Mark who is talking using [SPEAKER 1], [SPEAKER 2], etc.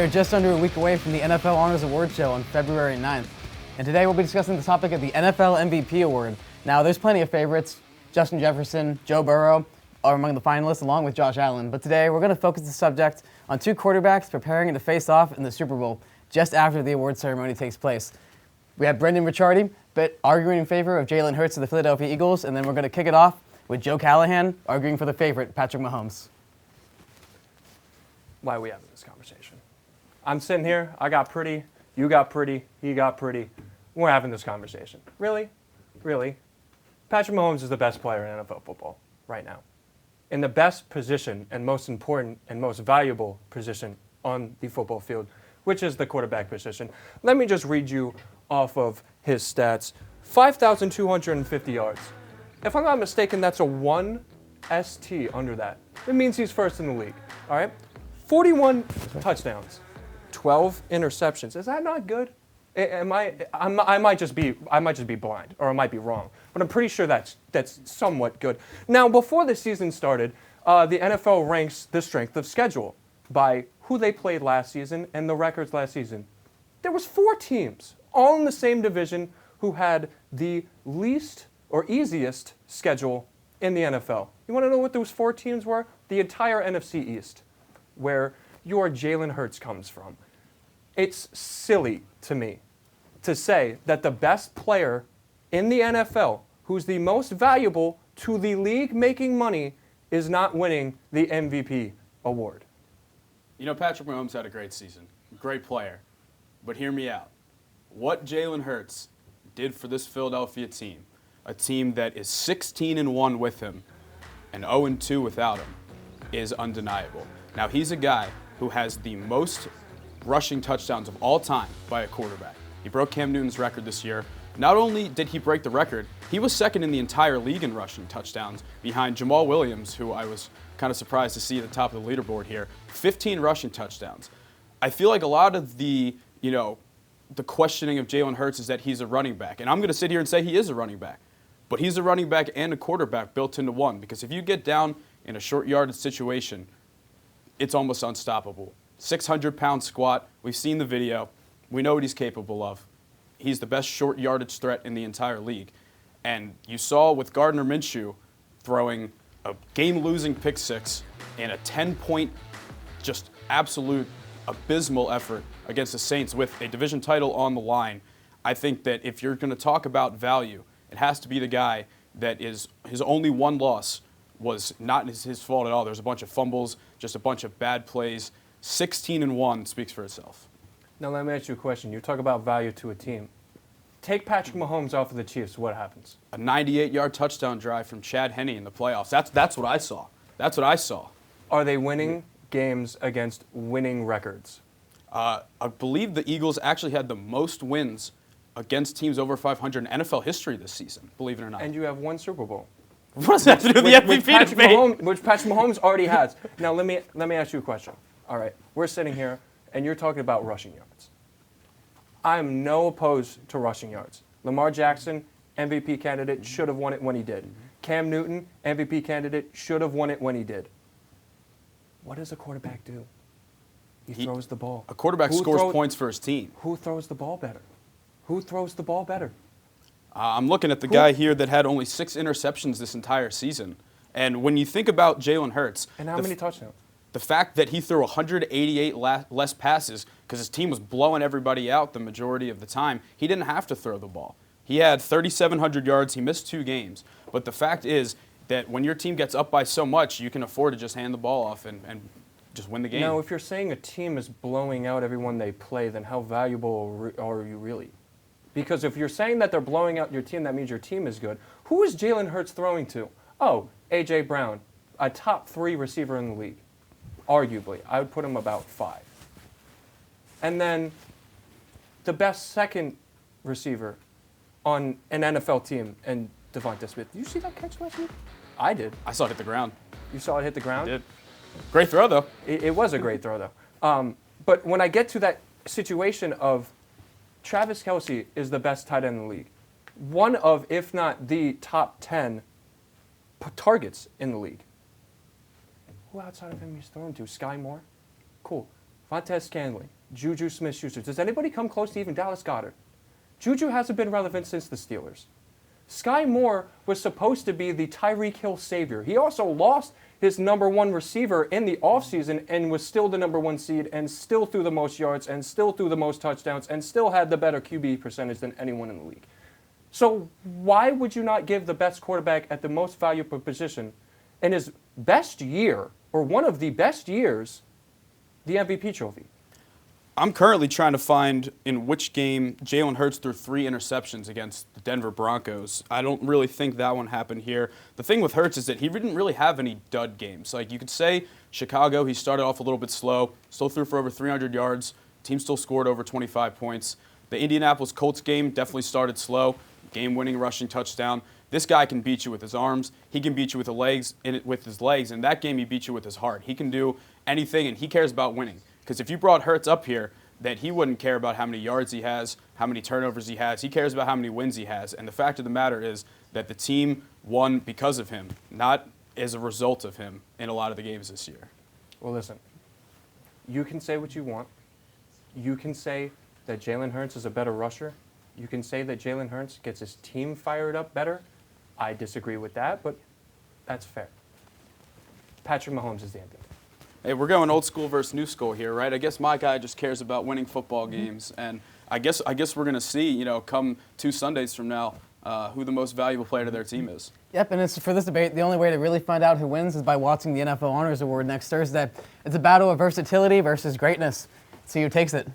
[SPEAKER 1] are just under a week away from the NFL Honors Award Show on February 9th. And today we'll be discussing the topic of the NFL MVP Award. Now, there's plenty of favorites. Justin Jefferson, Joe Burrow are among the finalists, along with Josh Allen. But today we're going to focus the subject on two quarterbacks preparing to face off in the Super Bowl just after the award ceremony takes place. We have Brendan Ricciardi, but arguing in favor of Jalen Hurts of the Philadelphia Eagles, and then we're going to kick it off with Joe Callahan arguing for the favorite, Patrick Mahomes.
[SPEAKER 2] Why are we having this conversation? I'm sitting here, I got pretty, you got pretty, he got pretty. We're having this conversation. Really? Really? Patrick Mahomes is the best player in NFL football right now. In the best position and most important and most valuable position on the football field, which is the quarterback position. Let me just read you off of his stats. 5,250 yards. If I'm not mistaken, that's a 1 ST under that. It means he's first in the league, all right? 41 touchdowns, 12 interceptions. Is that not good? I might just be blind, or I might be wrong, but I'm pretty sure that's somewhat good. Now, before the season started, the NFL ranks the strength of schedule by who they played last season and the records last season. There was 4 teams, all in the same division, who had the least or easiest schedule in the NFL. You want to know what those 4 teams were? The entire NFC East, where your Jalen Hurts comes from. It's silly to me to say that the best player in the NFL, who's the most valuable to the league making money, is not winning the MVP award.
[SPEAKER 3] You know, Patrick Mahomes had a great season, great player, but hear me out. What Jalen Hurts did for this Philadelphia team, a team that is 16-1 with him and 0-2 without him, is undeniable. Now, he's a guy who has the most rushing touchdowns of all time by a quarterback. He broke Cam Newton's record this year. Not only did he break the record, he was second in the entire league in rushing touchdowns behind Jamal Williams, who I was kind of surprised to see at the top of the leaderboard here. 15 rushing touchdowns. I feel like a lot of the questioning of Jalen Hurts is that he's a running back. And I'm going to sit here and say he is a running back. But he's a running back and a quarterback built into one. Because if you get down in a short yardage situation, it's almost unstoppable. 600-pound squat. We've seen the video. We know what he's capable of. He's the best short yardage threat in the entire league. And you saw with Gardner Minshew throwing a game-losing pick six in a 10-point, just absolute abysmal effort against the Saints with a division title on the line. I think that if you're going to talk about value, it has to be the guy that is his only one loss was not his fault at all. There's a bunch of fumbles, just a bunch of bad plays. 16-1 speaks for itself.
[SPEAKER 2] Now let me ask you a question. You talk about value to a team. Take Patrick Mahomes off of the Chiefs, what happens?
[SPEAKER 3] A 98-yard touchdown drive from Chad Henne in the playoffs. That's what I saw. That's what I saw.
[SPEAKER 2] Are they winning games against winning records?
[SPEAKER 3] I believe the Eagles actually had the most wins against teams over 500 in NFL history this season, believe it or not.
[SPEAKER 2] And you have one Super Bowl.
[SPEAKER 3] What does that have to do with the MVP debate?
[SPEAKER 2] Which Patrick Mahomes already has. Now let me ask you a question. All right, we're sitting here, and you're talking about rushing yards. I'm no opposed to rushing yards. Lamar Jackson, MVP candidate, should have won it when he did. Cam Newton, MVP candidate, should have won it when he did. What does a quarterback do? He throws the ball.
[SPEAKER 3] A quarterback scores points for his team.
[SPEAKER 2] Who throws the ball better? Who throws the ball better?
[SPEAKER 3] I'm looking at the guy here that had only 6 interceptions this entire season. And when you think about Jalen Hurts.
[SPEAKER 2] And how many touchdowns?
[SPEAKER 3] The fact that he threw 188 less passes because his team was blowing everybody out the majority of the time, he didn't have to throw the ball. He had 3,700 yards. He missed 2 games. But the fact is that when your team gets up by so much, you can afford to just hand the ball off and just win the game.
[SPEAKER 2] Now, if you're saying a team is blowing out everyone they play, then how valuable are you really? Because if you're saying that they're blowing out your team, that means your team is good. Who is Jalen Hurts throwing to? Oh, A.J. Brown, a top 3 receiver in the league. Arguably. I would put him about 5. And then the best second receiver on an NFL team, and Devonta Smith. Did you see that catch last week? I did.
[SPEAKER 3] I saw it hit the ground.
[SPEAKER 2] You saw it hit the ground?
[SPEAKER 3] I did. Great throw, though.
[SPEAKER 2] It was a great throw, though. But when I get to that situation of Travis Kelce is the best tight end in the league, one of, if not the top 10 targets in the league. Who outside of him he's thrown to? Sky Moore? Cool. Montez Scanley. Juju Smith-Schuster. Does anybody come close to even Dallas Goedert? Juju hasn't been relevant since the Steelers. Sky Moore was supposed to be the Tyreek Hill savior. He also lost his number one receiver in the offseason and was still the number one seed and still threw the most yards and still threw the most touchdowns and still had the better QB percentage than anyone in the league. So why would you not give the best quarterback at the most valuable position in his best year, or one of the best years, the MVP trophy?
[SPEAKER 3] I'm currently trying to find in which game Jalen Hurts threw 3 interceptions against the Denver Broncos. I don't really think that one happened here. The thing with Hurts is that he didn't really have any dud games. Like, you could say Chicago, he started off a little bit slow, still threw for over 300 yards, team still scored over 25 points. The Indianapolis Colts game definitely started slow, game-winning rushing touchdown. This guy can beat you with his arms. He can beat you with his legs. In that game, he beat you with his heart. He can do anything, and he cares about winning. Because if you brought Hurts up here, that he wouldn't care about how many yards he has, how many turnovers he has. He cares about how many wins he has. And the fact of the matter is that the team won because of him, not as a result of him in a lot of the games this year.
[SPEAKER 2] Well, listen, you can say what you want. You can say that Jalen Hurts is a better rusher. You can say that Jalen Hurts gets his team fired up better. I disagree with that, but that's fair. Patrick Mahomes is the MVP.
[SPEAKER 3] Hey, we're going old school versus new school here, right? I guess my guy just cares about winning football games, and I guess we're going to see, come 2 Sundays from now, who the most valuable player to their team is.
[SPEAKER 1] Yep, and for this debate, the only way to really find out who wins is by watching the NFL Honors Award next Thursday. It's a battle of versatility versus greatness. See who takes it.